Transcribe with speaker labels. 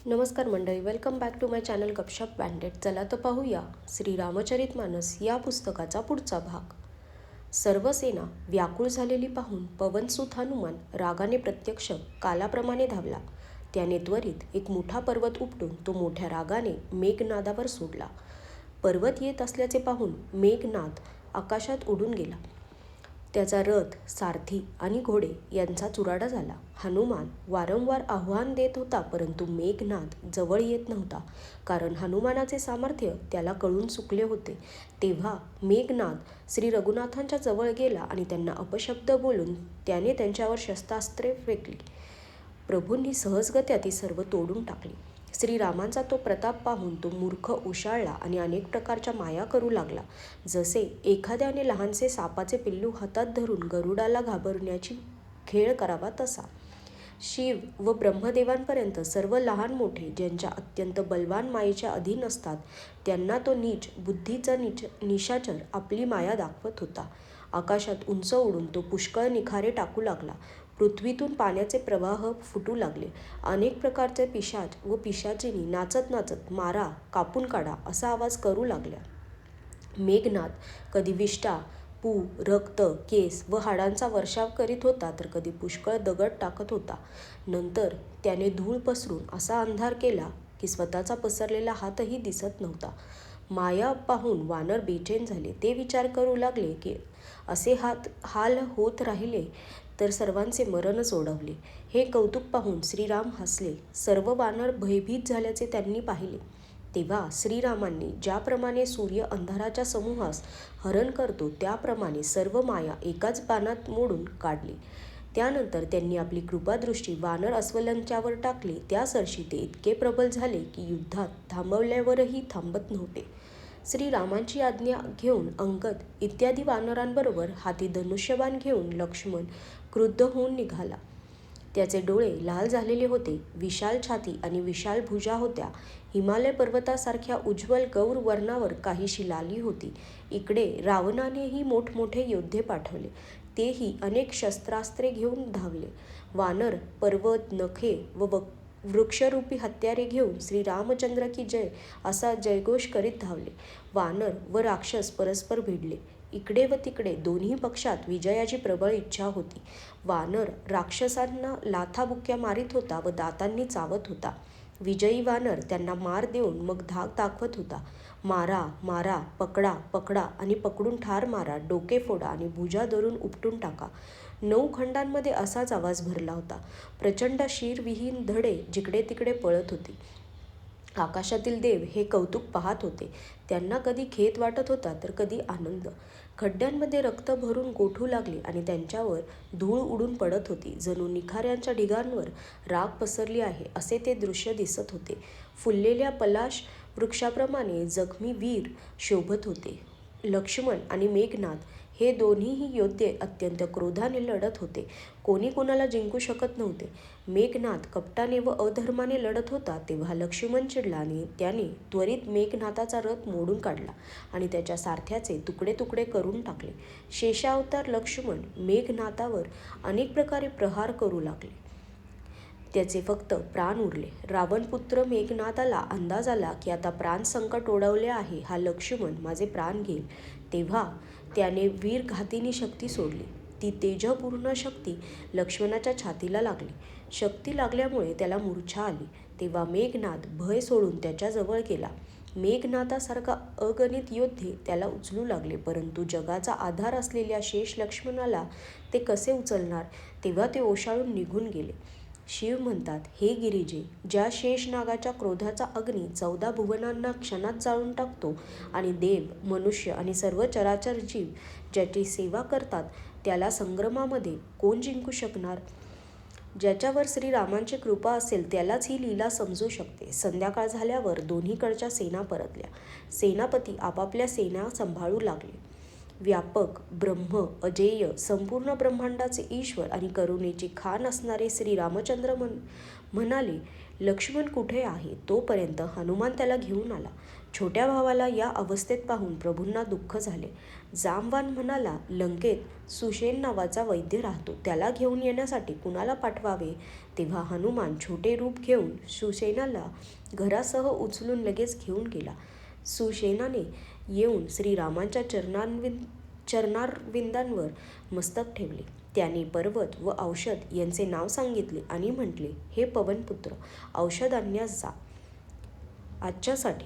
Speaker 1: नमस्कार मंडळी, welcome back to my channel Gapshap बँडेड. चला तर पाहूया श्री रामचरितमानस या पुस्तकाचा पुढचा भाग. सर्व सेना व्याकुळ झालेली पाहून पवनसुत हनुमान रागाने प्रत्यक्ष कालाप्रमाणे धावला. त्याने त्वरित एक मोठा पर्वत उपटून तो मोठ्या रागाने मेघनादावर सोडला. पर्वत येत असल्याचे पाहून मेघनाद आकाशात उडून गेला. त्याचा रथ, सारथी आणि घोडे यांचा चुराडा झाला. हनुमान वारंवार आव्हान देत होता, परंतु मेघनाद जवळ येत नव्हता, कारण हनुमानाचे सामर्थ्य त्याला कळून चुकले होते. तेव्हा मेघनाद श्री रघुनाथांच्या जवळ गेला आणि त्यांना अपशब्द बोलून त्याने त्यांच्यावर शस्त्रास्त्रे फेकली. प्रभूंनी सहजगत्या ती सर्व तोडून टाकली. श्रीरामांचा तो प्रताप पाहून तो मूर्ख उशाळला आणि अनेक प्रकारच्या माया करू लागला, जसे एखाद्याने लहानसे सापाचे पिल्लू हातात धरून गरुडाला घाबरण्याची खेळ करावा तसा. शिव व ब्रह्मदेवांपर्यंत सर्व लहान मोठे ज्यांच्या अत्यंत बलवान मायेच्या अधीन असतात, त्यांना तो नीच बुद्धीचा निशाचर आपली माया दाखवत होता. आकाशात उंच उडून तो पुष्कळ निखारे टाकू लागला. पृथ्वीतून पाण्याचे प्रवाह फुटू लागले. अनेक प्रकारचे पिशाच व पिशाचिनी नाचत नाचत मारा, कापून काढा असा आवाज करू लागल्या. मेघनाद कधी विष्ठा, पू, रक्त, केस व हाडांचा वर्षाव करीत होता, तर कधी पुष्कळ दगड टाकत होता. नंतर त्याने धूळ पसरून असा अंधार केला की स्वतःचा पसरलेला हातही दिसत नव्हता. माया पाहून वानर बेचैन झाले. ते विचार करू लागले की असे हाल होत राहिले तर सर्वांचे मरणच ओढवले. हे कौतुक पाहून श्रीराम हसले. सर्व वानर भयभीत झाल्याचे त्यांनी पाहिले. तेव्हा श्रीरामांनी ज्याप्रमाणे सूर्य अंधाराच्या समूहास हरण करतो, त्याप्रमाणे सर्व माया एकाच बाणात मोडून काढली. त्यानंतर त्यांनी आपली कृपादृष्टी वानर अस्वलांच्यावर टाकली. त्यासरशी ते इतके प्रबल झाले की युद्धात थांबवल्यावरही थांबत नव्हते. श्रीरामांची आज्ञा घेऊन अंगद इत्यादी वानरांबरोबर हाती धनुष्यबाण घेऊन लक्ष्मण क्रुद्ध होऊन निघाला. त्याचे डोळे लाल झालेले होते, विशाल छाती आणि विशाल भुजा होत्या. हिमालय पर्वतासारख्या उज्ज्वल गौर वर्णावर काहीशी लाली होती. इकडे रावणानेही मोठमोठे योद्धे पाठवले. तेही अनेक शस्त्रास्त्रे घेऊन धावले. वानर पर्वत, नखे व वृक्षरूपी हत्यारे घेऊन श्रीरामचंद्र की जय असा जयघोष करीत धावले. वानर व राक्षस परस्पर भिडले. इकडे व तिकडे दोन्ही पक्षात विजयाची प्रबळ इच्छा होती. वानर राक्षसांना लाथाबुक्क्या मारित होता व दातांनी चावत होता. विजयी वानर त्यांना मार देऊन मग धाक दाखवत होता. मारा मारा, पकडा पकडा आणि पकडून ठार मारा, डोके फोडा आणि भुजा धरून उपटून टाका. 9 खंडांमध्ये असाच आवाज भरला होता. प्रचंड शीरविहीन धडे जिकडे तिकडे पळत होते. आकाशातील देव हे कौतुक पाहत होते. त्यांना कधी खेद वाटत होता तर कधी आनंद. खड्ड्यांमध्ये रक्त भरून गोठू लागले आणि त्यांच्यावर धूळ उडून पडत होती. जणू निखाऱ्यांच्या ढिगांवर राख पसरली आहे असे ते दृश्य दिसत होते. फुललेल्या पलाश वृक्षाप्रमाणे जखमी वीर शोभत होते. लक्ष्मण आणि मेघनाद हे दोन्हीही योद्धे अत्यंत क्रोधाने लढत होते. कोणी कोणाला जिंकू शकत नव्हते. मेघनाद कपटाने व अधर्माने लढत होता, तेव्हा लक्ष्मण चिडला आणि त्याने त्वरित मेघनादाचा रथ मोडून काढला आणि त्याच्या सारथ्याचे तुकडे तुकडे करून टाकले. शेषावतार लक्ष्मण मेघनादावर अनेक प्रकारे प्रहार करू लागले. त्याचे फक्त प्राण उरले. रावणपुत्र मेघनादाला अंदाज आला की आता प्राण संकट ओढवले आहे, हा लक्ष्मण माझे प्राण घेईल. तेव्हा त्याने वीरघातिनी शक्ती सोडली. ती तेजपूर्ण शक्ती लक्ष्मणाच्या छातीला लागली. शक्ती लागल्यामुळे त्याला मूर्छा आली. तेव्हा मेघनाद भय सोडून त्याच्याजवळ गेला. मेघनादासारखा अगणित योद्धे त्याला उचलू लागले, परंतु जगाचा आधार असलेल्या शेष लक्ष्मणाला ते कसे उचलणार. तेव्हा ते ओशाळून निघून गेले. शिव म्हणतात, हे गिरिजे, ज्या शेषनागाच्या क्रोधाचा अग्नी 14 भुवनांना क्षणात जाळून टाकतो आणि देव, मनुष्य आणि सर्व चराचर जीव ज्याची सेवा करतात, त्याला संग्रामामध्ये कोण जिंकू शकणार. ज्याच्यावर श्रीरामांची कृपा असेल त्यालाच ही लीला समजू शकते. संध्याकाळ झाल्यावर दोन्हीकडच्या सेना परतल्या. सेनापती आपापल्या सेना सांभाळू लागले. व्यापक, ब्रह्म, अजेय, संपूर्ण ब्रह्मांडाचे ईश्वर आणि करुणेची खाण असणारे श्रीरामचंद्र म्हणाले, लक्ष्मण कुठे आहे तोपर्यंत हनुमान त्याला घेऊन आला. छोट्या भावाला या अवस्थेत पाहून प्रभूंना दुःख झाले. जामवान म्हणाला, लंकेत सुषेण नावाचा वैद्य राहतो, त्याला घेऊन येण्यासाठी कुणाला पाठवावे. तेव्हा हनुमान छोटे रूप घेऊन सुषेणाला घरासह उचलून लगेच घेऊन गेला. सुषेणाने येऊन श्रीरामांच्या चरणारविंदांवर मस्तक ठेवले. त्याने पर्वत व औषध यांचे नाव सांगितले आणि म्हटले, हे पवनपुत्र, औषध आणण्यास जा. आजच्यासाठी